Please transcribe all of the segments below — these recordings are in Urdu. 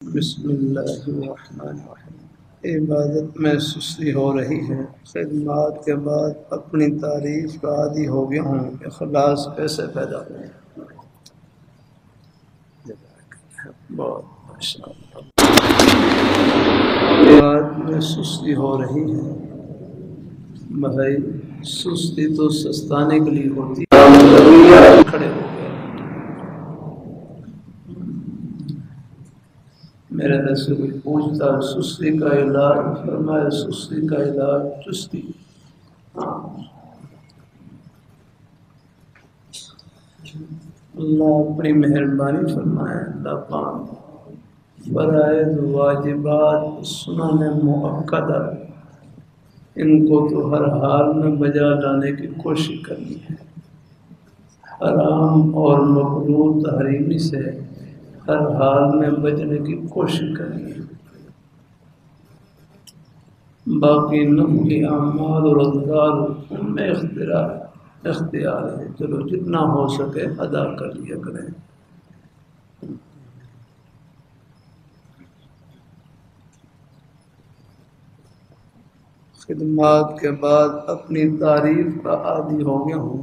بسم اللہ الرحمن الرحیم۔ عبادت میں سستی ہو رہی ہے، خدمات کے بعد اپنی تعریف کا عادی ہو گیا ہوں، اخلاص کیسے پیدا ہو؟ بہت ماشاءاللہ۔ عبادت میں سستی ہو رہی ہے، بھائی سستی تو سستانے کے لیے ہوتی ہے، کھڑے ہو گئے۔ میرے دل سے کوئی پوچھتا سستی کا علاج، فرمایا سستی کا علاج چستی۔ اللہ اپنی مہربانی فرمائے، اللہ پاک فرائض واجبات سنن مؤکدہ ان کو تو ہر حال میں بجا لانے کی کوشش کرنی ہے، حرام اور مکروہ تحریمی سے ہر حال میں بچنے کی کوشش کرنی ہے۔ باقی نفلی اعمال اور اذکار ان میں اختیار ہے، چلو جتنا ہو سکے ادا کر لیا کریں۔ خدمات کے بعد اپنی تعریف کا عادی ہو گیا ہوں،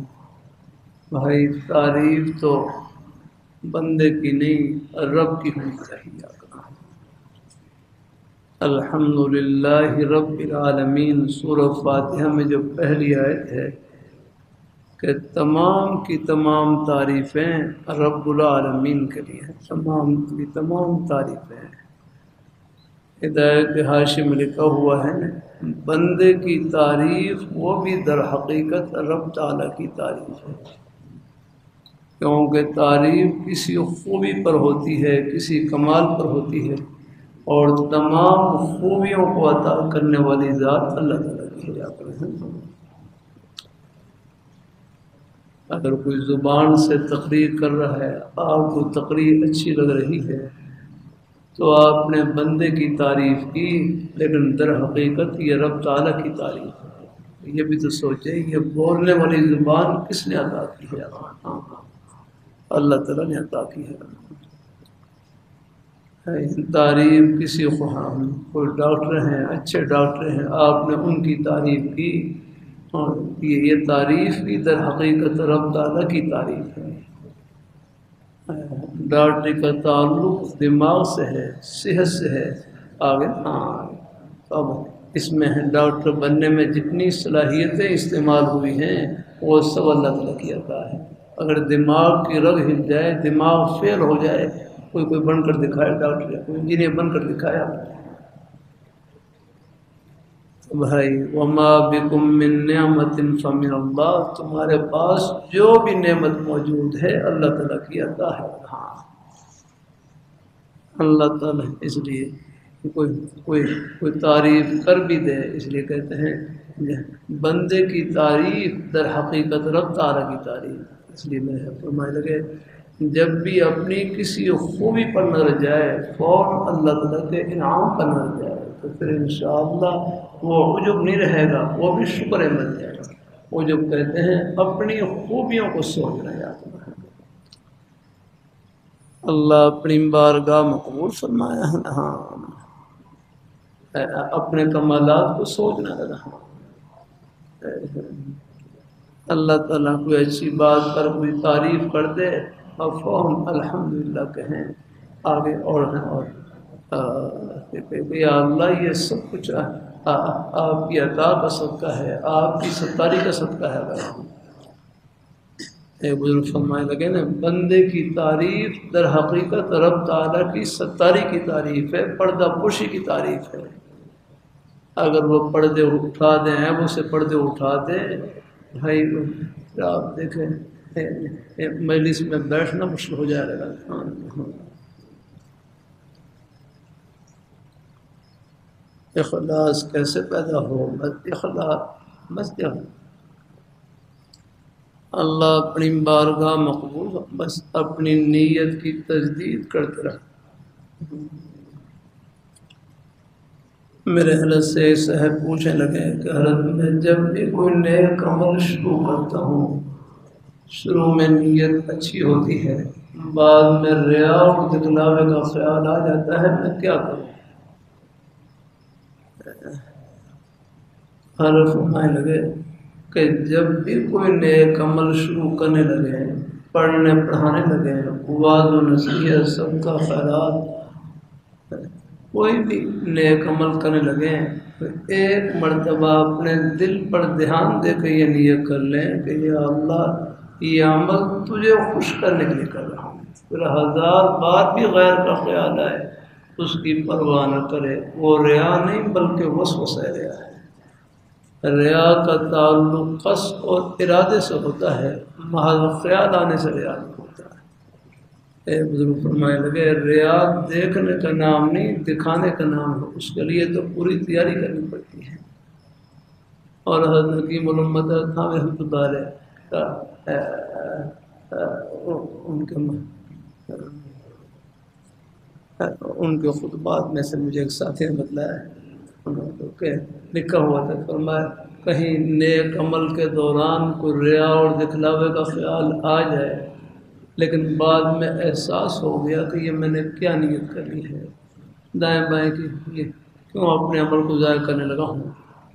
بھائی تعریف تو بندے کی نہیں رب کی ہونی چاہیے۔ الحمدللہ رب العالمین سورہ فاتحہ میں جو پہلی آیت ہے کہ تمام کی تمام تعریفیں رب العالمین کے لیے ہیں، تمام کی تمام تعریفیں۔ ہدایت حاشی میں لکھا ہوا ہے بندے کی تعریف وہ بھی در حقیقت رب تعالیٰ کی تعریف ہے، کیونکہ تعریف کسی خوبی پر ہوتی ہے، کسی کمال پر ہوتی ہے، اور تمام خوبیوں کو عطا کرنے والی ذات اللہ تعالیٰ کی ہے۔ اگر کوئی زبان سے تقریر کر رہا ہے، آپ کو تقریر اچھی لگ رہی ہے تو آپ نے بندے کی تعریف کی، لیکن در حقیقت یہ رب تعالیٰ کی تعریف ہے۔ یہ بھی تو سوچیں یہ بولنے والی زبان کس نے عطا کی ہے؟ اللہ تعالیٰ نے عطا کی ہے۔ تعریف کسی کو، کوئی ڈاکٹر ہیں، اچھے ڈاکٹر ہیں، آپ نے ان کی تعریف کی، اور یہ تعریف بھی در حقیقت رب تعالیٰ کی تعریف ہے۔ ڈاکٹری کا تعلق دماغ سے ہے، صحت سے ہے۔ آگے اب اس میں ہے ڈاکٹر بننے میں جتنی صلاحیتیں استعمال ہوئی ہیں وہ سب اللہ تعالیٰ کی عطا ہے۔ اگر دماغ کی رگ ہل جائے، دماغ فیل ہو جائے، کوئی بن کر دکھائے ڈاکٹر، کوئی انجینئر بن کر دکھایا، بھائی وما بکم من نعمت فمن اللہ، تمہارے پاس جو بھی نعمت موجود ہے اللہ تعالیٰ کی عطا ہے۔ اللہ تعالیٰ اس لیے کوئی تعریف کر بھی دے، اس لیے کہتے ہیں بندے کی تعریف در حقیقت رب تعالیٰ کی تعریف۔ اس لیے میں فرمائے لگے جب بھی اپنی کسی خوبی پر نظر جائے فوراً اللہ تعالیٰ کے انعام پر نظر جائے تو پھر انشاءاللہ وہ عجب نہیں رہے گا، وہ بھی شکر بن جائے گا۔ وہ جو کہتے ہیں اپنی خوبیوں کو سوچنا یاد رکھنا۔ اللہ اپنی بارگاہ مقبول فرمایا ہے، اپنے کمالات کو سوچنا رہا۔ اللہ تعالیٰ کوئی اچھی بات پر کوئی تعریف کر دے اور فوراً الحمدللہ کہیں، آگے اور ہیں اور یا اللہ یہ سب کچھ آپ کی عطا کا صدقہ ہے، آپ کی ستاری کا صدقہ ہے۔ ایک بزرگ فرمائے لگے نا بندے کی تعریف در حقیقت رب تعالیٰ کی ستاری کی تعریف ہے، پردہ پوشی کی تعریف ہے۔ اگر وہ پردے اٹھا دیں، عیبوں سے پردے اٹھا دیں، بھائی آپ دیکھیں مجلس میں بیٹھنا مشکل ہو جائے گا۔ اخلاص کیسے پیدا ہو؟ بس اللہ اپنی بارگاہ مقبول، بس اپنی نیت کی تجدید کرتے رہے۔ میرے حضرت سے صاحب پوچھنے لگے کہ حضرت میں جب بھی کوئی نیک عمل شروع کرتا ہوں، شروع میں نیت اچھی ہوتی ہے، بعد میں ریا اور دکھلاوے کا خیال آ جاتا ہے، میں کیا کروں؟ حضرت فرمانے لگے کہ جب بھی کوئی نیک عمل شروع کرنے لگے، پڑھنے پڑھانے لگے، وعظ و نصیحت، سب کا خیرات، کوئی بھی نیک عمل کرنے لگے تو ایک مرتبہ اپنے دل پر دھیان دے کے یہ نیت کر لیں کہ یا اللہ یہ عمل تجھے خوش کرنے کے لیے کر رہا ہوں، پھر ہزار بار بھی غیر کا خیال آئے اس کی پرواہ نہ کرے، وہ ریا نہیں بلکہ وسوسہ ریا ہے۔ ریا کا تعلق قصد اور ارادے سے ہوتا ہے، محض خیال آنے سے ریا نہیں ہوتا ہے۔ اے بزرگ فرمائے لگے ریا دیکھنے کا نام نہیں، دکھانے کا نام ہے، اس کے لیے تو پوری تیاری کرنی پڑتی ہے۔ اور حضرت حکیم الامت تھانوی رحمۃ اللہ علیہ کا ان کے خطبات میں سے مجھے ایک ساتھی نے بتلایا کہ لکھا ہوا تھا، فرمایا کہیں نیک عمل کے دوران کوئی ریا اور دکھلاوے کا خیال آ جائے لیکن بعد میں احساس ہو گیا کہ یہ میں نے کیا نیت کر لی ہے، دائیں بائیں کی یہ کیوں اپنے عمل کو ضائع کرنے لگا ہوں،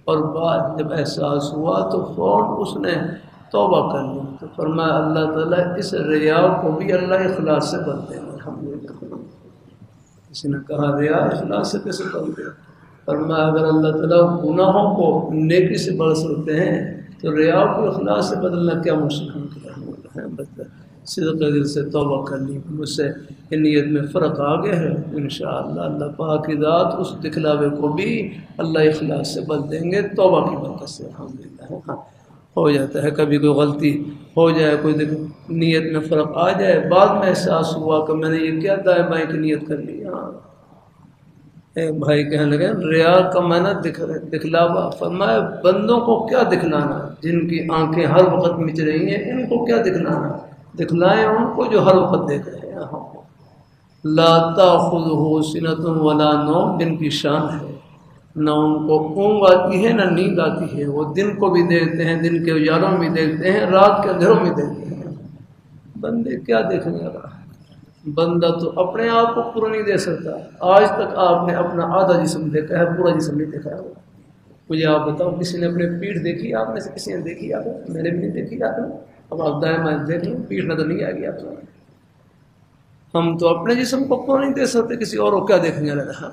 اور بعد جب احساس ہوا تو فوراً اس نے توبہ کر لی، تو فرمایا اللہ تعالیٰ اس ریا کو بھی اللہ اخلاص سے بھر دیں گے۔ الحمدللہ کسی نے کہا ریا اخلاص سے کیسے بھر دے؟ فرمایا اگر اللہ تعالیٰ گناہوں کو نیکی سے بڑھ سکتے ہیں تو ریا کو اخلاص سے بدلنا کیا مشکل ہے؟ بس صدق دل سے توبہ کر لی، مجھ سے نیت میں فرق آ گیا ہے، انشاءاللہ اللہ پاک کی ذات اس دکھلاوے کو بھی اللہ اخلاص سے بدل دیں گے توبہ کی برکت سے۔ الحمدللہ ہاں ہو جاتا ہے کبھی کوئی غلطی ہو جائے، کوئی نیت میں فرق آ جائے، بعد میں احساس ہوا کہ میں نے یہ کیا دائیں بائیں کی نیت کر لی۔ ہاں ایک بھائی کہنے لگے ریا کا معنی دکھلاوا، فرمایا بندوں کو کیا دکھلانا، جن کی آنکھیں ہر وقت مچ رہی ہیں ان کو کیا دکھلانا، دکھلائیں ان کو جو ہر وقت دیکھ رہے ہیں۔ لا تأخذہ سنۃ ولا نوم، جن کی شان ہے نہ ان کو اونگ آتی ہے نہ نیند آتی ہے، وہ دن کو بھی دیکھتے ہیں، دن کے اجالوں میں دیکھتے ہیں، رات کے اندھیروں میں دیکھتے ہیں۔ بندے کیا دیکھنے لگا؟ بندہ تو اپنے آپ کو پورا نہیں دیکھ سکتا، آج تک آپ نے اپنا آدھا جسم دیکھا ہے، پورا جسم نہیں دیکھا ہے۔ مجھے آپ بتاؤ کسی نے اپنے پیٹھ دیکھی؟ آپ میں سے کسی نے دیکھی؟ آپ میں نے بھی نہیں دیکھی آپ نے، اب آپ دائیں بائیں دیکھ لیں پیٹھ نظر نہیں آئے گی آپ کو۔ ہم تو اپنے جسم کو پورا نہیں دیکھ سکتے، کسی اور کو کیا دیکھنے لگا؟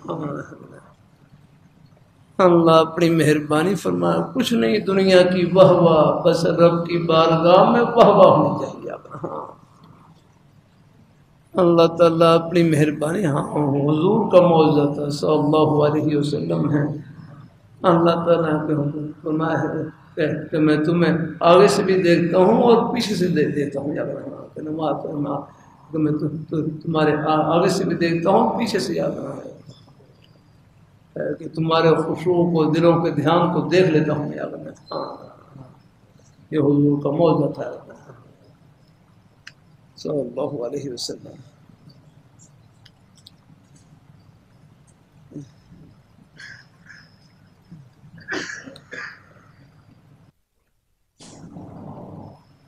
اللہ اپنی مہربانی فرمائے، کچھ نہیں دنیا کی واہ واہ، بس رب کی بارگاہ میں واہ واہ ہونی چاہیے آپ۔ ہاں اللہ تعالیٰ اپنی مہربانی، ہاں حضور کا معجزہ تھا صلی اللہ علیہ وسلم ہے، اللہ تعالیٰ کے حکم فرمایا ہے کہ میں تمہیں آگے سے بھی دیکھتا ہوں اور پیچھے سے دیکھتا ہوں، یاد رکھنا کہ نماز فرما کہ میں تمہارے آگے سے بھی دیکھتا ہوں پیچھے سے، یاد رکھنا ہے کہ تمہارے خشوع کو، دلوں کے دھیان کو دیکھ لیتا ہوں، یاد رکھنا۔ یہ حضور کا معجزہ تھا صلی اللہ علیہ وسلم۔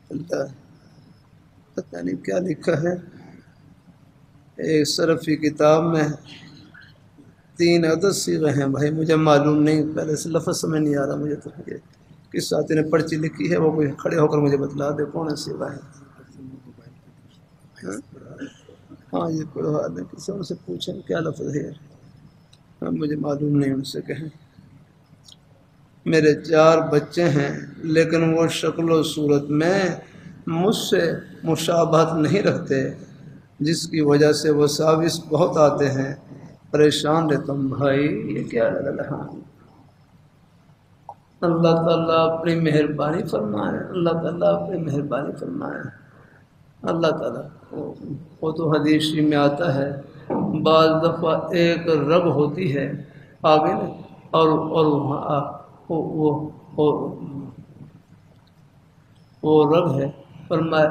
اللہ پتہ نہیں کیا لکھا ہے ایک صرف کی کتاب میں، 3 عدد صیغے ہیں بھائی، مجھے معلوم نہیں، پہلے سے لفظ سمجھ نہیں آ رہا مجھے، تو یہ کس ساتھی نے پرچی لکھی ہے وہ کوئی کھڑے ہو کر مجھے بتلا دے کون صیغہ ہے۔ ہاں یہ کوئی حال نہیں، کسی اور سے پوچھیں کیا لفظ ہے، مجھے معلوم نہیں، ان سے کہیں۔ میرے 4 بچے ہیں لیکن وہ شکل و صورت میں مجھ سے مشابہت نہیں رکھتے، جس کی وجہ سے وساوس بہت آتے ہیں، پریشان رہتا ہوں۔ بھائی یہ کیا لگا؟ اللہ تعالیٰ اپنی مہربانی فرمائے، اللہ تعالیٰ اپنی مہربانی فرمائے۔ اللہ تعالیٰ وہ تو حدیث شریف میں آتا ہے، بعض دفعہ ایک رگ ہوتی ہے آگے نا، اور وہ رگ ہے، فرمایا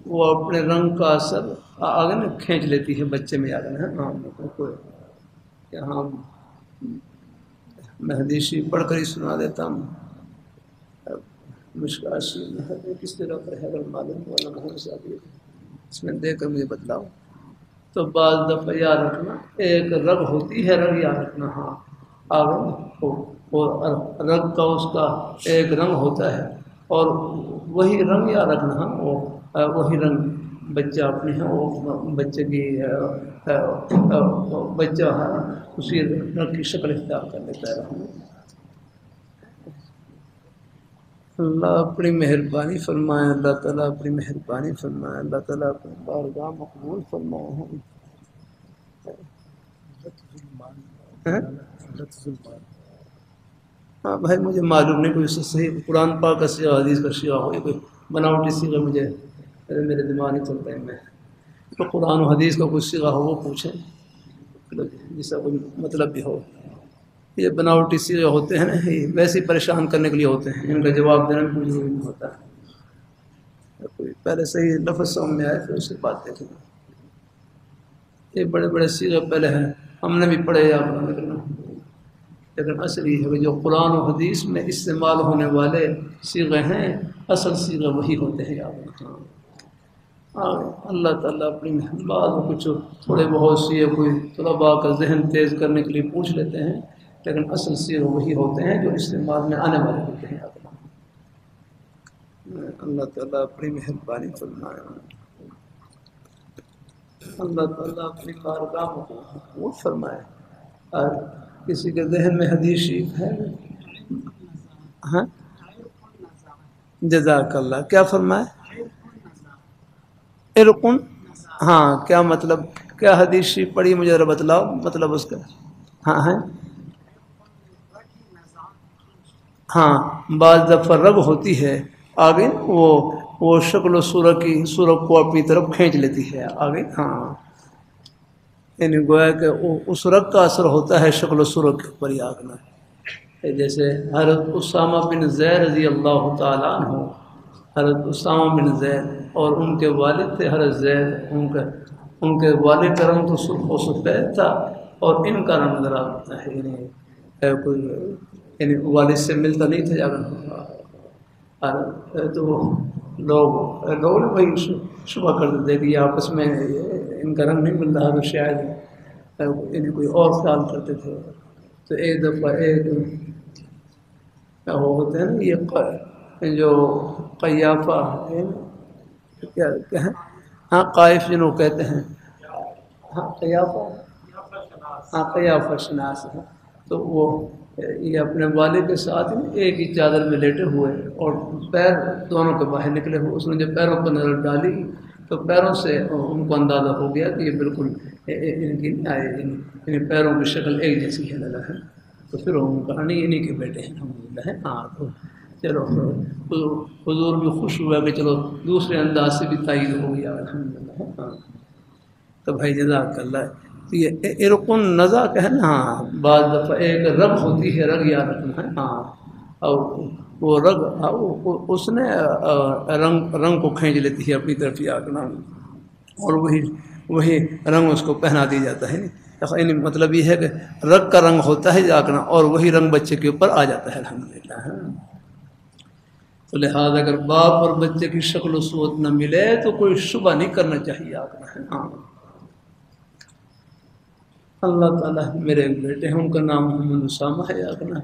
وہ اپنے رنگ کا اثر آگے نا کھینچ لیتی ہے بچے میں، آگے نا ہاں میں حدیث شریف پڑھ کر ہی سنا دیتا ہوں۔ مشکوٰ شریف میں کس طرح پر ہے، اگر معلوم ہوا نہ محمد صاحب اس میں دے کر مجھے بتلاؤ۔ تو بعض دفعہ یاد رکھنا ایک رگ ہوتی ہے، رگ یاد رکھنا، ہاں آگے وہ رگ کا اس کا ایک رنگ ہوتا ہے، اور وہی رنگ یاد رکھنا، ہاں وہی رنگ بچہ اپنے ہیں، وہ بچے کی بچہ ہے اسی رنگ کی شکل اختیار کر لیتا ہے۔ اللہ اپنی مہربانی فرمائے، اللہ تعالیٰ اپنی مہربانی فرمائے، اللہ تعالیٰ اپنی بارگاہ مقبول فرمائے۔ ہاں بھائی مجھے معلوم نہیں کوئی صحیح قرآن پاک کا سیغہ، حدیث کا سیغہ ہو، یہ کوئی بناوٹی سیغہ مجھے میرے دماغ نہیں چلتا ہے۔ میں تو قرآن و حدیث کا کوئی سیغہ ہو وہ پوچھیں جس کا کوئی مطلب بھی ہو۔ یہ بناوٹی سیغے ہوتے ہیں نا، یہ ویسے ہی پریشان کرنے کے لیے ہوتے ہیں، ان کا جواب دینا بھی ضروری نہیں ہوتا ہے۔ کوئی پہلے صحیح لفظ سامنے آئے پھر اس کے بعد دیکھیں۔ یہ بڑے بڑے سیغے پہلے ہیں، ہم نے بھی پڑھے یاد کرنا، لیکن اصل یہ ہے کہ جو قرآن و حدیث میں استعمال ہونے والے سیغے ہیں اصل سیغے وہی ہوتے ہیں یاد رکھنا۔ اللہ تعالیٰ اپنی بعض کچھ تھوڑے بہت سی کوئی طلباء کا ذہن تیز کرنے کے لیے پوچھ لیتے ہیں، لیکن اصل سیغے وہی ہوتے ہیں جو استعمال میں آنے والے ہوتے ہیں یاد رکھنا۔ اللہ تعالیٰ اپنی مہربانی فرمائے، اللہ تعالیٰ اپنی بارگاہ کو قبول فرمائے۔ اور کسی کے ذہن میں حدیث شریف ہے؟ ہاں جزاک اللہ، کیا فرمائے؟ ارقن، ہاں کیا مطلب، کیا حدیث شریف پڑھی مجھے ذرا بتلاؤ مطلب اس کا۔ ہاں ہے، ہاں بعض دفعہ رگ ہوتی ہے آگے، وہ شکل و صورت کو اپنی طرف کھینچ لیتی ہے آگے، ہاں یعنی گویا کہ اس رگ کا اثر ہوتا ہے شکل و صورت کے اوپر ہی آگنا۔ جیسے حضرت اسامہ بن زید رضی اللہ تعالیٰ عنہ، حضرت اسامہ بن زید اور ان کے والد تھے حضرت زید، ان کے والد کا رنگ تو سرخ و سفید تھا اور ان کا رنگ ذرا کوئی یعنی والد سے ملتا نہیں تھا جانا، تو لوگ وہی شبہ کرتے تھے کہ یہ آپس میں ان کا رنگ نہیں مل رہا، تو شاید یعنی کوئی اور خیال کرتے تھے۔ تو ایک دفعہ ایک وہ ہوتے ہیں نا یہ جو قیافہ ہے، کیا ہے، ہاں قائف جنہوں کہتے ہیں، ہاں قیافہ، ہاں قیافہ شناس ہے، تو وہ یہ اپنے والد کے ساتھ ایک ہی چادر میں لیٹے ہوئے اور پیر دونوں کے باہر نکلے ہوئے، اس نے جب پیروں پر نظر ڈالی تو پیروں سے ان کو اندازہ ہو گیا کہ یہ بالکل ان کی ان پیروں کی شکل ایک جیسی ہے نظر ہے۔ تو پھر انہوں نے کہا نہیں انہیں کے بیٹے ہیں الحمدللہ ہے، ہاں تو چلو حضور بھی خوش ہوا کہ چلو دوسرے انداز سے بھی تائید ہو گیا الحمدللہ ہے، ہاں تو بھائی جزاک اللہ۔ یہ ارقن نزا کا ہے نا، ہاں بعض دفعہ ایک رگ ہوتی ہے، رگ یاد رکھنا ہے، ہاں اور وہ رگ اس نے رنگ کو کھینچ لیتی ہے اپنی طرف یاد رکھنا، اور وہی رنگ اس کو پہنا دیا جاتا ہے۔ یعنی مطلب یہ ہے کہ رگ کا رنگ ہوتا ہے جاگنا اور وہی رنگ بچے کے اوپر آ جاتا ہے الحمدللہ۔ تو لہٰذا اگر باپ اور بچے کی شکل و صورت نہ ملے تو کوئی شبہ نہیں کرنا چاہیے آگنا ہے، ہاں اللہ تعالیٰ میرے ایک بیٹے ہیں ان کا نام محمد اسامہ ہے آگنا،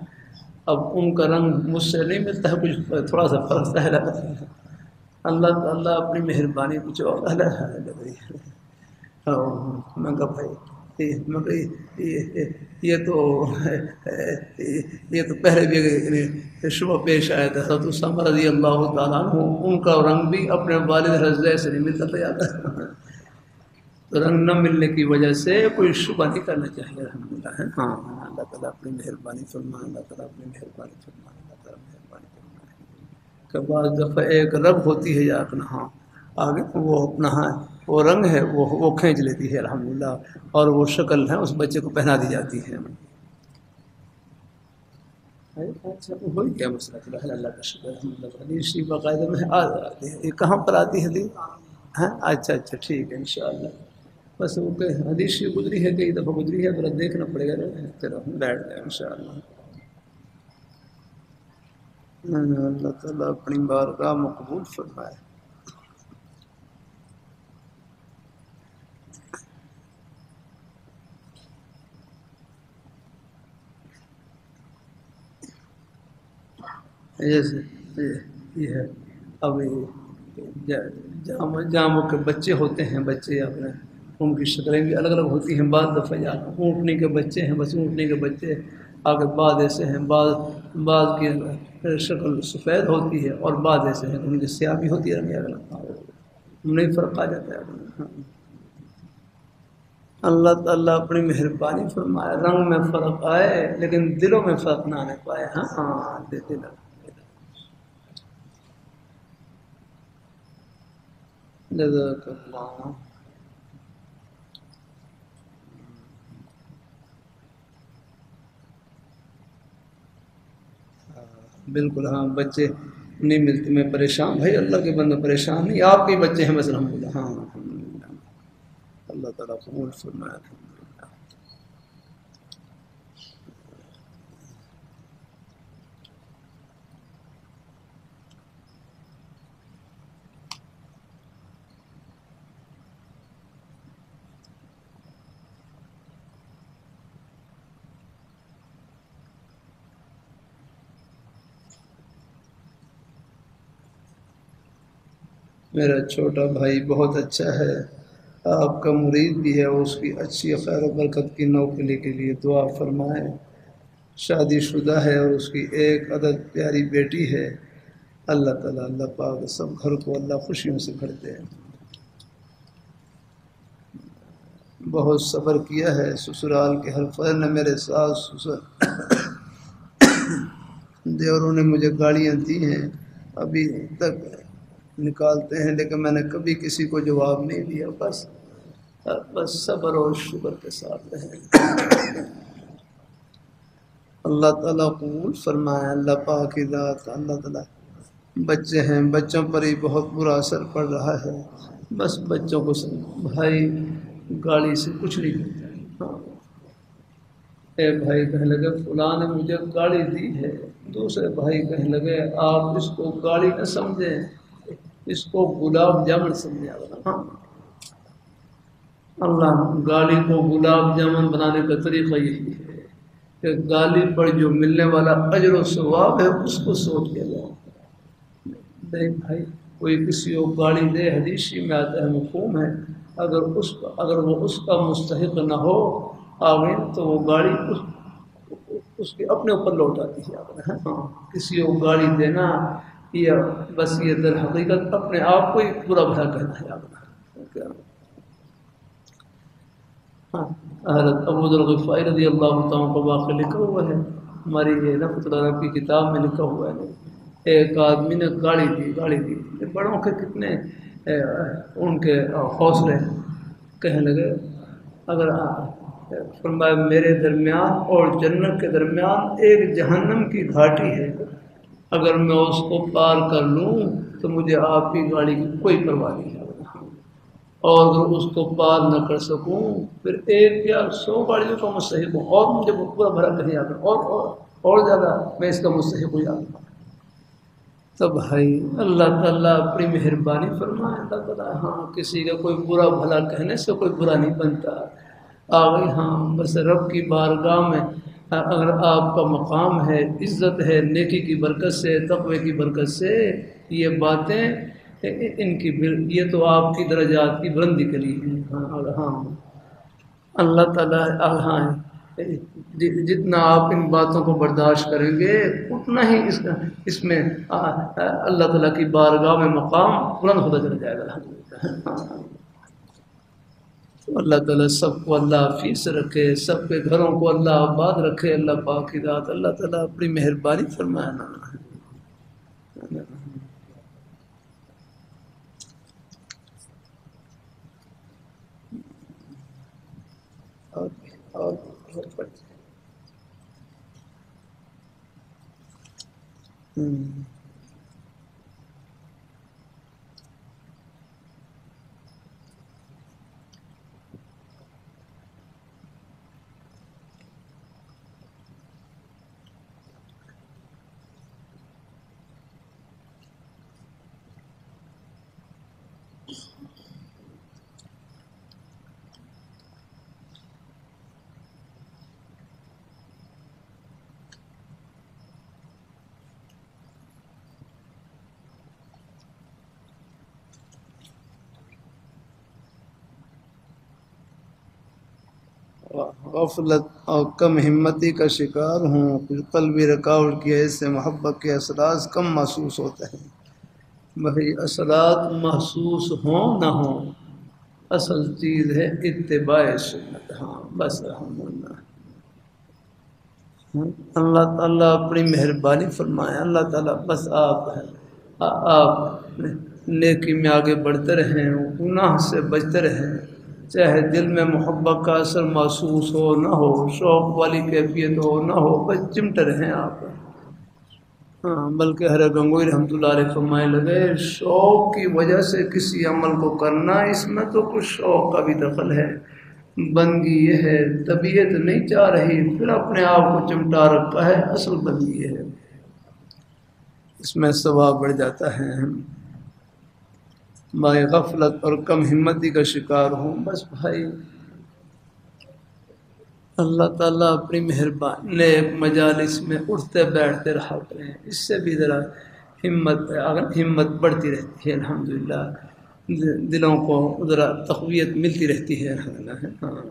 اب ان کا رنگ مجھ سے نہیں ملتا ہے، کچھ تھوڑا سا فرق ہے، اللہ تعالیٰ اپنی مہربانی کچھ اور میں کہا بھائی یہ تو پہلے بھی شبہ پیش آیا تھا، حضرت اسامہ رضی اللہ تعالیٰ عنہ ان کا رنگ بھی اپنے والد حضرت سے نہیں ملتا تھا یاد ہے، تو رنگ نہ ملنے کی وجہ سے کوئی شبہ نہیں کرنا چاہیے الحمدللہ ہے، ہاں اللہ تعالیٰ اپنی مہربانی فرمائے، اللہ تعالیٰ اپنی مہربانی فرمائے، اللہ تعالیٰ مہربانی فرمائے کہ بعض دفعہ ایک رگ ہوتی ہے یا اپنا، ہاں آگے وہ اپنا ہے وہ رنگ ہے وہ کھینچ لیتی ہے الحمدللہ، اور وہ شکل ہے اس بچے کو پہنا دی جاتی ہے۔ اچھا وہی کیا مسئلہ ہے، اللہ کا شکر الحمدللہ۔ حدیث شریف باقاعدہ میں یہ کہاں پر آتی ہے حدیث؟ ہاں اچھا ٹھیک ہے انشاءاللہ، بس وہ کہ حدیث شریف گزری ہے، کئی دفعہ گزری ہے، ذرا دیکھنا پڑے گا، چلو بیٹھ جائیں انشاءاللہ۔ اللہ تعالیٰ اپنی بارگاہ مقبول فرمائے۔ جیسے یہ ہے اب جاموں کے بچے ہوتے ہیں، بچے اپنے ان کی شکلیں بھی الگ الگ ہوتی ہیں، بعض دفعہ اونٹنی کے بچے ہیں، بس اونٹنی کے بچے آگے بعض ایسے ہیں، بعض کی شکل سفید ہوتی ہے اور بعض ایسے ہیں ان کی سیاہ بھی ہوتی ہے، نہیں فرق آ جاتا ہے۔ اللہ تعالیٰ اپنی مہربانی فرمائے، رنگ میں فرق آئے لیکن دلوں میں فرق نہ آنے پائے۔ ہاں دل جزاک اللہ۔ بالکل ہاں، بچے نہیں ملتے، میں پریشان بھائی، اللہ کے بندے پریشان نہیں، آپ کے بچے ہیں بس الحمدللہ۔ ہاں الحمدللہ، اللہ تعالیٰ قبول فرمائے۔ الحمدللہ۔ میرا چھوٹا بھائی بہت اچھا ہے، آپ کا مرید بھی ہے، اس کی اچھی خیر و برکت کی نوکری کے لیے دعا فرمائیں۔ شادی شدہ ہے اور اس کی ایک عدد پیاری بیٹی ہے۔ اللہ تعالیٰ اللہ پاک سب گھر کو اللہ خوشیوں سے بھر دے۔ بہت صبر کیا ہے سسرال کے ہر فرد نے، میرے ساس سسر دیوروں نے مجھے گالیاں دی ہیں، ابھی تک نکالتے ہیں، لیکن میں نے کبھی کسی کو جواب نہیں دیا، بس صبر اور شکر کے ساتھ رہیں۔ اللہ تعالیٰ قبول فرمائے۔ اللہ پاک کی ذات، اللہ تعالیٰ بچے ہیں، بچوں پر ہی بہت برا اثر پڑ رہا ہے، بس بچوں کو بھائی گالی سے کچھ نہیں کرتا۔ ہاں، ایک بھائی کہنے لگے فلاں نے مجھے گالی دی ہے، دوسرے بھائی کہنے لگے آپ اس کو گالی نہ سمجھیں، اس کو گلاب جامن سمجھا۔ ہاں، اللہ گالی کو گلاب جامن بنانے کا طریقہ یہی ہے کہ گالی پر جو ملنے والا اجر و ثواب ہے اس کو سوچ کے جاؤ۔ نہیں بھائی، کوئی کسی کو گالی دے، حدیثی میں آتا ہے، مفہوم ہے، اگر وہ اس کا مستحق نہ ہو آمین، تو وہ گالی اس کے اپنے اوپر لوٹ آتی ہے۔ ہاں، کسی کو گالی دینا یا بس یہ در حقیقت اپنے آپ کو ہی برا بھلا کہنا ہے آپ۔ ہاں، حضرت ابو ذر الغفاری رضی اللہ تعالیٰ کا واقعہ لکھا ہوا ہے، ہماری یہ نفت العرب کی کتاب میں لکھا ہوا ہے۔ ایک آدمی نے گاڑی دی، بڑوں کے کتنے ان کے حوصلے، کہنے لگے اگر فرمایا میرے درمیان اور جنت کے درمیان ایک جہنم کی گھاٹی ہے، اگر میں اس کو پار کر لوں تو مجھے آپ کی گاڑی کی کوئی پرواہ نہیں ہے، اور اگر اس کو پار نہ کر سکوں پھر ایک یا 100 گاڑیوں کا مستحق ہوں، اور مجھے پورا بھرا کہیں آ کر اور زیادہ میں اس کا مستحق ہو جاؤں گا۔ تب بھائی اللہ تعالیٰ اپنی مہربانی فرمائے، اللہ تعالیٰ ہاں کسی کا کوئی برا بھلا کہنے سے کوئی برا نہیں بنتا آگے، ہاں بس رب کی بارگاہ میں اگر آپ کا مقام ہے، عزت ہے، نیکی کی برکت سے، تقوی کی برکت سے یہ باتیں ان کی یہ تو آپ کی درجات کی بلندی کے لیے ہیں۔ ہاں ہاں، اللہ تعالیٰ ہاں جتنا آپ ان باتوں کو برداشت کریں گے اتنا ہی اس میں اللہ تعالیٰ کی بارگاہ میں مقام بلند ہوتا چلا جائے گا۔ اللہ تعالیٰ سب کو اللہ حفیظ رکھے، سب کے گھروں کو اللہ آباد رکھے، اللہ پاک کی ذات اللہ تعالیٰ اپنی مہربانی فرمائے نا۔ اور غفلت اور کم ہمتی کا شکار ہوں، کچھ قلبی رکاوٹ کی وجہ سے محبت کے اثرات کم محسوس ہوتے ہیں۔ بھائی اثرات محسوس ہوں نہ ہوں، اصل چیز ہے اتباع سنت۔ ہاں بس الحمدللہ، اللہ تعالیٰ اپنی مہربانی فرمائے۔ اللہ تعالیٰ بس آپ نیکی میں آگے بڑھتے رہیں، گناہ سے بچتے رہیں، چاہے دل میں محبت کا اثر محسوس ہو نہ ہو، شوق والی کیفیت ہو نہ ہو، بس چمٹے رہیں آپ۔ ہاں بلکہ حضرت گنگوئی رحمۃ اللہ علیہ فرمائے لگے، شوق کی وجہ سے کسی عمل کو کرنا، اس میں تو کچھ شوق کا بھی دخل ہے، بندگی یہ ہے طبیعت نہیں چاہ رہی پھر اپنے آپ کو چمٹا رکھا ہے، اصل بندگی یہ ہے، اس میں ثواب بڑھ جاتا ہے۔ میں غفلت اور کم ہمتی کا شکار ہوں، بس بھائی اللہ تعالیٰ اپنی مہربانی نیک مجالس میں اٹھتے بیٹھتے رہا کریں، اس سے بھی ذرا ہمت بڑھتی رہتی ہے، الحمدللہ دلوں کو ذرا تقویت ملتی رہتی ہے۔ ہاں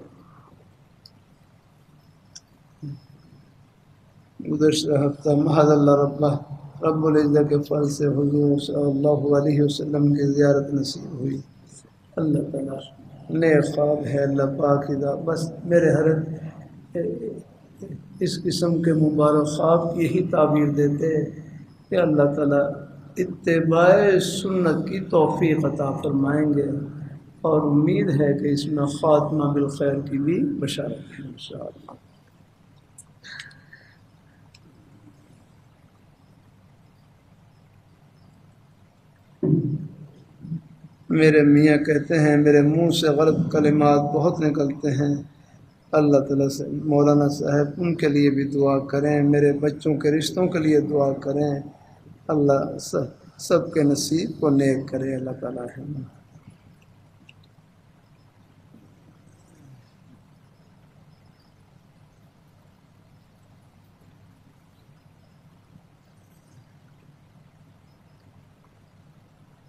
گزشتہ ہفتہ محض اللہ رب العزت کے فضل سے حضور صلی اللہ علیہ وسلم کی زیارت نصیب ہوئی۔ اللہ تعالیٰ نیک خواب ہے اللہ پاک کی دا، بس میرے اس قسم کے مبارک خواب کی یہی تعبیر دیتے کہ اللہ تعالیٰ اتباع سنت کی توفیق عطا فرمائیں گے، اور امید ہے کہ اس میں خاتمہ بالخیر کی بھی بشارت ہے انشاءاللہ۔ میرے میاں کہتے ہیں میرے منہ سے غلط کلمات بہت نکلتے ہیں، اللہ تعالیٰ سے مولانا صاحب ان کے لیے بھی دعا کریں، میرے بچوں کے رشتوں کے لیے دعا کریں، اللہ سب کے نصیب کو نیک کرے اللہ تعالیٰ ہے۔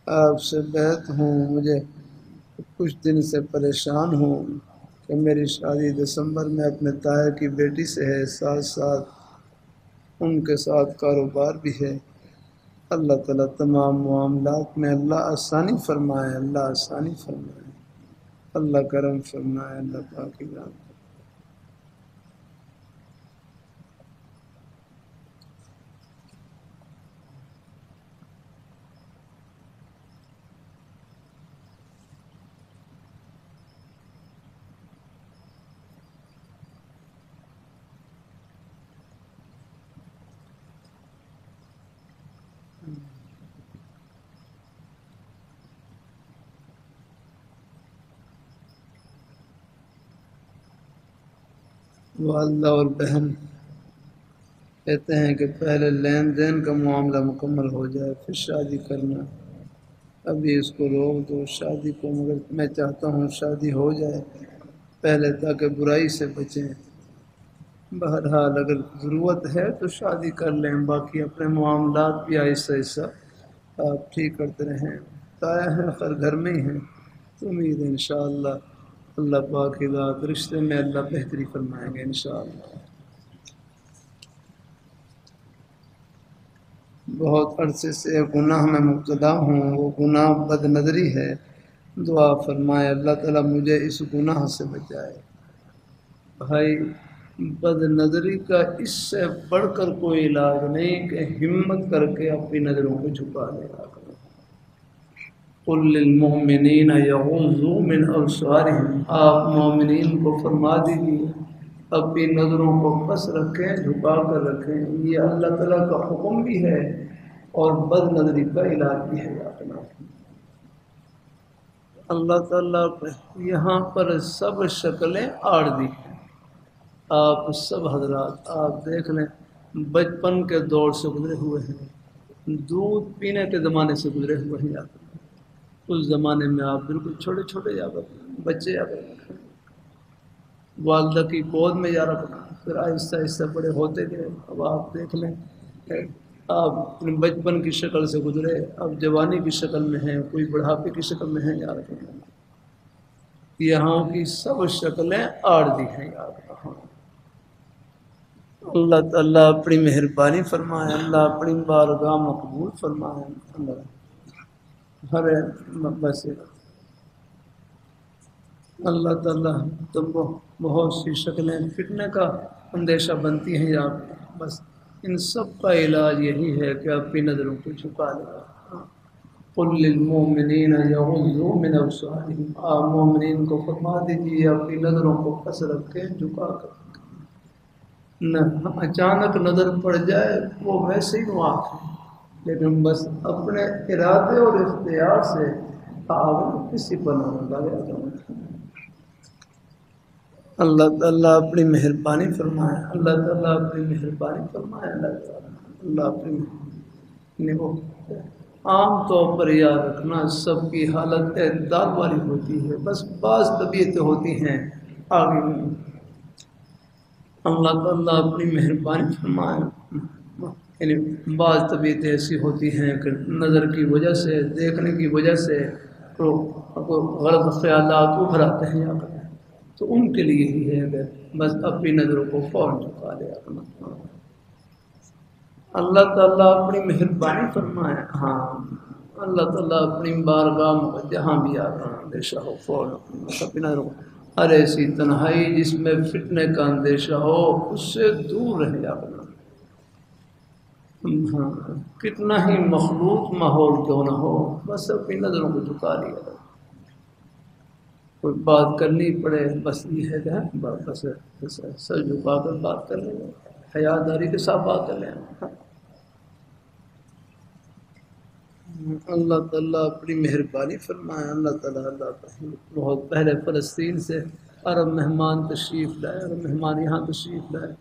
آپ سے بیعت ہوں، مجھے کچھ دن سے پریشان ہوں کہ میری شادی دسمبر میں اپنے طاہر کی بیٹی سے ہے، ساتھ ساتھ ان کے ساتھ کاروبار بھی ہے، اللہ تعالیٰ تمام معاملات میں اللہ آسانی فرمائے، اللہ آسانی فرمائے، اللہ کرم فرمائے، اللہ پاک کی ذات۔ والدہ اور بہن کہتے ہیں کہ پہلے لین دین کا معاملہ مکمل ہو جائے پھر شادی کرنا، ابھی اس کو روک دو شادی کو، مگر میں چاہتا ہوں شادی ہو جائے پہلے تاکہ برائی سے بچیں۔ بہرحال اگر ضرورت ہے تو شادی کر لیں، باقی اپنے معاملات بھی آہستہ آہستہ آپ ٹھیک کرتے رہیں، تایا ہیں خیر گھر میں ہی ہیں، تو امید ہے انشاءاللہ اللہ پاک کی ذات رشتے میں اللہ بہتری فرمائیں گے انشاءاللہ۔ بہت عرصے سے گناہ میں مبتلا ہوں، وہ گناہ بد نظری ہے، دعا فرمائے اللہ تعالیٰ مجھے اس گناہ سے بچائے۔ بھائی بد نظری کا اس سے بڑھ کر کوئی علاج نہیں کہ ہمت کر کے اپنی نظروں کو جھکا لے گا۔ قل للمؤمنین یغضوا من ابصارہم، آپ مومنین کو فرما دیجیے اپنی نظروں کو پس رکھیں، جھکا کر رکھیں، یہ اللہ تعالیٰ کا حکم بھی ہے اور بد نظری کا علاج بھی ہے۔ اللہ تعالیٰ یہاں پر سب شکلیں آڑ دی ہیں، آپ سب حضرات آپ دیکھ لیں، بچپن کے دور سے گزرے ہوئے ہیں، دودھ پینے کے زمانے سے گزرے ہوئے ہیں، اس زمانے میں آپ بالکل چھوٹے چھوٹے بچے والدہ کی گود میں جا رکھنا، پھر آہستہ آہستہ بڑے ہوتے گئے، اب آپ دیکھ لیں آپ اپنے بچپن کی شکل سے گزرے، اب جوانی کی شکل میں ہیں، کوئی بڑھاپے کی شکل میں ہیں جا رکھے ہیں۔ یہاں کی سب شکلیں عارضی ہیں یاد رہا۔ اللہ تعالیٰ اپنی مہربانی فرمائے، اللہ اپنی بارگاہ مقبول فرمائے۔ اللہ ہر بس اللہ تعالیٰ تو بہت سی شکلیں فتنے کا اندیشہ بنتی ہیں یا بس ان سب کا علاج یہی ہے کہ اپنی نظروں کو جھکا لے۔ قل للمؤمنین یغضوا من ابصارہم، آپ مومنین کو فرما دیجیے اپنی نظروں کو پس رکھ کے جھکا کر، نہ اچانک نظر پڑ جائے وہ ویسے ہی معاف ہے، لیکن بس اپنے ارادے اور اختیار سے آپ کسی پر نہ لگا جائیں۔ اللہ تعالیٰ اپنی مہربانی فرمائے، اللہ تعالیٰ اپنی مہربانی فرمائے، اللہ اپنی عام طور پر یاد رکھنا سب کی حالت اعتدال والی ہوتی ہے، بس بعض طبیعتیں ہوتی ہیں آگے نہیں۔ اللہ تعالیٰ اپنی مہربانی فرمائے، یعنی بعض طبیعتیں ایسی ہوتی ہیں کہ نظر کی وجہ سے، دیکھنے کی وجہ سے تو غلط خیالات ابھر آتے ہیں یا تو ان کے لیے ہی ہے کہ بس اپنی نظروں کو فوراً جھکا لے اپنا۔ اللہ تعالیٰ اپنی مہربانی فرمائے، ہاں اللہ تعالیٰ اپنی بارگاہ میں جہاں بھی آتا اندیشہ ہو فوراً اپنی نظروں کو، ہر ایسی تنہائی جس میں فتنے کا اندیشہ ہو اس سے دور رہ جانا۔ ہاں کتنا ہی مخلوط ماحول کیوں نہ ہو بس اپنی نظروں کو جھکا لیا، کوئی بات کرنی پڑے بس یہ ہے کہ بس سر جھکا کر بات کر لیں، حیاداری کے ساتھ بات کر لیں۔ اللہ تعالیٰ اپنی مہربانی فرمائے، اللہ تعالیٰ بہت پہلے فلسطین سے عرب مہمان تشریف لائے، عرب مہمان یہاں تشریف لائے،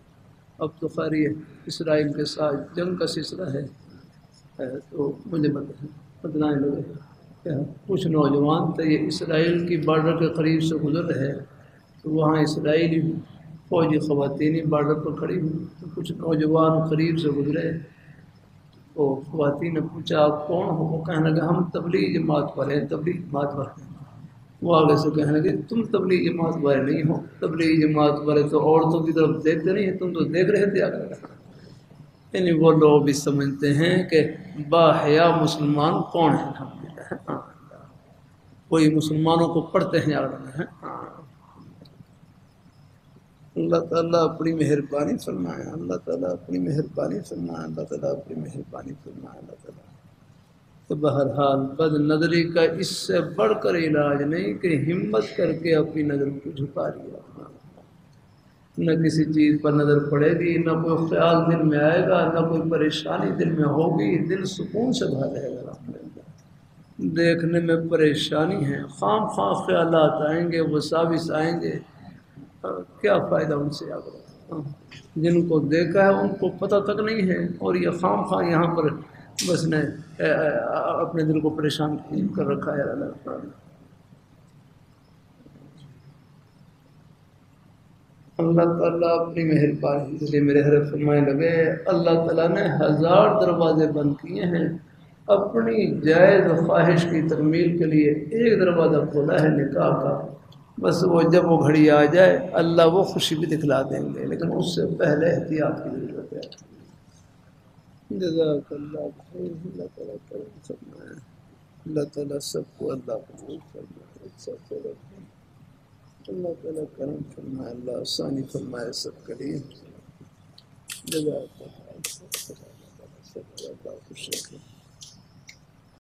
اب تو خیر یہ اسرائیل کے ساتھ جنگ کا سلسلہ ہے، تو مجھے بتلانے لگے کہ کچھ نوجوان تھے یہ اسرائیل کی بارڈر کے قریب سے گزر رہے، تو وہاں اسرائیلی فوجی خواتین بارڈر پر کھڑی ہوئی، تو کچھ نوجوان قریب سے گزرے، تو خواتین نے پوچھا آپ کون ہو؟ وہ کہنے لگے ہم تبلیغ جماعت والے ہیں، تبلیغ جماعت والے ہیں۔ وہ آگے سے کہنے لگے تم تبلیغ جماعت والے نہیں ہو، تبلیغ جماعت والے تو عورتوں کی طرف دیکھتے نہیں ہیں، تم تو دیکھ رہے تھے آگے۔ یعنی وہ لوگ بھی سمجھتے ہیں کہ باحیا مسلمان کون ہے، کوئی مسلمانوں کو پڑھتے ہیں آگے۔ اللہ تعالیٰ اپنی مہربانی فرمائے، اللہ تعالیٰ اپنی مہربانی فرمائے، اللہ تعالیٰ اپنی مہربانی فرمائے، اللہ تعالیٰ۔ تو بہرحال بد نظری کا اس سے بڑھ کر علاج نہیں کہ ہمت کر کے اپنی نظروں کو جھکا لیا، نہ کسی چیز پر نظر پڑے گی، نہ کوئی خیال دل میں آئے گا، نہ کوئی پریشانی دل میں ہوگی، دل سکون سے بھر رہے گا۔ دیکھنے میں پریشانی ہے، خام خواہ خیالات آئیں گے، وساوس آئیں گے، کیا فائدہ ان سے آگے؟ جن کو دیکھا ہے ان کو پتہ تک نہیں ہے، اور یہ خام خواہ یہاں پر بس نے اپنے دل کو پریشان کر رکھا ہے۔ اللہ تعالیٰ اپنی مہربانی، اس لیے میرے حضرت فرمانے لگے اللہ تعالیٰ نے 1000 دروازے بند کیے ہیں، اپنی جائز خواہش کی تکمیل کے لیے ایک دروازہ کھولا ہے نکاح کا، بس وہ جب وہ گھڑی آ جائے اللہ وہ خوشی بھی دکھلا دیں گے، لیکن اس سے پہلے احتیاط کی ضرورت ہے۔ جزاک اللہ خیر، اللہ تعالیٰ کرم فرمائے، اللہ تعالیٰ سب کو اللہ قبول فرمائے، اللہ تعالیٰ کرم فرمائے، اللہ آسانی فرمائے سب کے لیے۔ جزاک اللہ، اللہ خوش رکھے۔